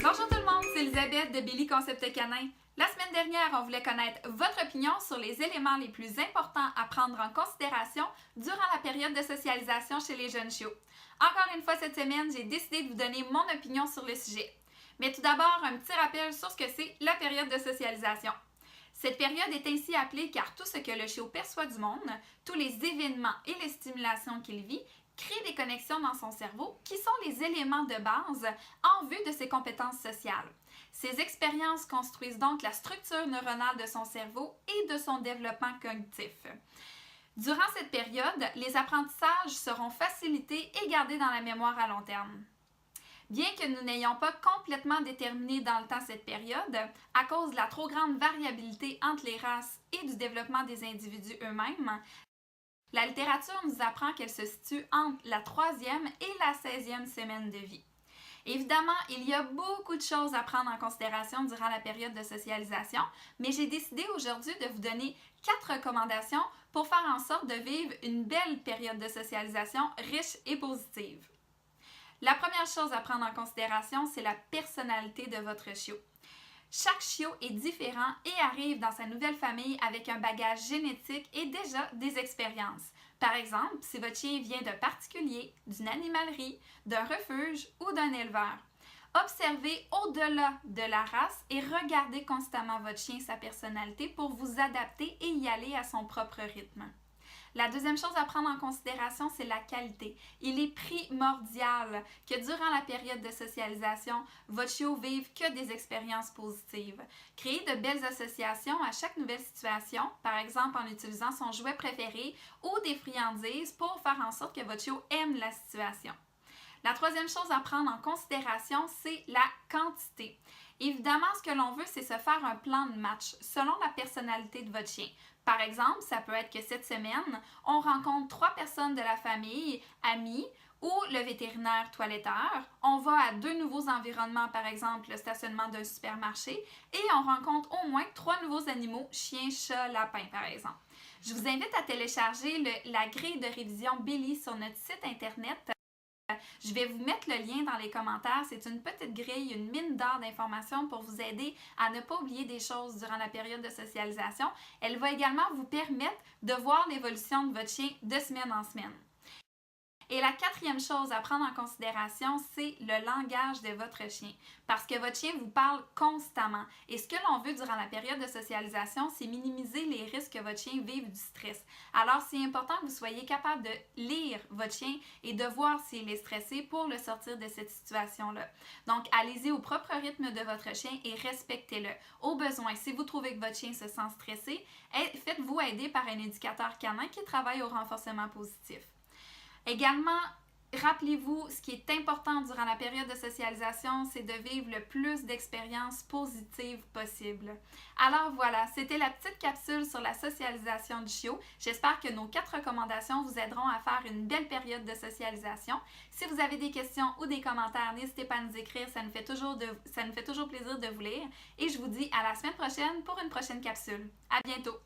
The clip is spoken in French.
Bonjour tout le monde, c'est Elisabeth de Billy Concept Canin. La semaine dernière, on voulait connaître votre opinion sur les éléments les plus importants à prendre en considération durant la période de socialisation chez les jeunes chiots. Encore une fois cette semaine, j'ai décidé de vous donner mon opinion sur le sujet. Mais tout d'abord, un petit rappel sur ce que c'est la période de socialisation. Cette période est ainsi appelée car tout ce que le chiot perçoit du monde, tous les événements et les stimulations qu'il vit, crée des connexions dans son cerveau qui sont les éléments de base en vue de ses compétences sociales. Ces expériences construisent donc la structure neuronale de son cerveau et de son développement cognitif. Durant cette période, les apprentissages seront facilités et gardés dans la mémoire à long terme. Bien que nous n'ayons pas complètement déterminé dans le temps cette période, à cause de la trop grande variabilité entre les races et du développement des individus eux-mêmes, la littérature nous apprend qu'elle se situe entre la 3e et la 16e semaine de vie. Évidemment, il y a beaucoup de choses à prendre en considération durant la période de socialisation, mais j'ai décidé aujourd'hui de vous donner 4 recommandations pour faire en sorte de vivre une belle période de socialisation riche et positive. La première chose à prendre en considération, c'est la personnalité de votre chiot. Chaque chiot est différent et arrive dans sa nouvelle famille avec un bagage génétique et déjà des expériences. Par exemple, si votre chien vient d'un particulier, d'une animalerie, d'un refuge ou d'un éleveur. Observez au-delà de la race et regardez constamment votre chien, sa personnalité pour vous adapter et y aller à son propre rythme. La deuxième chose à prendre en considération, c'est la qualité. Il est primordial que durant la période de socialisation, votre chiot vive que des expériences positives. Créez de belles associations à chaque nouvelle situation, par exemple en utilisant son jouet préféré ou des friandises pour faire en sorte que votre chiot aime la situation. La troisième chose à prendre en considération, c'est la quantité. Évidemment, ce que l'on veut, c'est se faire un plan de match selon la personnalité de votre chien. Par exemple, ça peut être que cette semaine, on rencontre 3 personnes de la famille, amis, ou le vétérinaire toiletteur. On va à 2 nouveaux environnements, par exemple le stationnement d'un supermarché, et on rencontre au moins 3 nouveaux animaux, chien, chat, lapin, par exemple. Je vous invite à télécharger la grille de révision Billy sur notre site internet. Je vais vous mettre le lien dans les commentaires. C'est une petite grille, une mine d'or d'informations pour vous aider à ne pas oublier des choses durant la période de socialisation. Elle va également vous permettre de voir l'évolution de votre chien de semaine en semaine. Et la quatrième chose à prendre en considération, c'est le langage de votre chien. Parce que votre chien vous parle constamment. Et ce que l'on veut durant la période de socialisation, c'est minimiser les risques que votre chien vive du stress. Alors, c'est important que vous soyez capable de lire votre chien et de voir s'il est stressé pour le sortir de cette situation-là. Donc, allez-y au propre rythme de votre chien et respectez-le. Au besoin, si vous trouvez que votre chien se sent stressé, faites-vous aider par un éducateur canin qui travaille au renforcement positif. Également, rappelez-vous, ce qui est important durant la période de socialisation, c'est de vivre le plus d'expériences positives possible. Alors voilà, c'était la petite capsule sur la socialisation du chiot. J'espère que nos 4 recommandations vous aideront à faire une belle période de socialisation. Si vous avez des questions ou des commentaires, n'hésitez pas à nous écrire, ça nous fait toujours plaisir de vous lire. Et je vous dis à la semaine prochaine pour une prochaine capsule. À bientôt!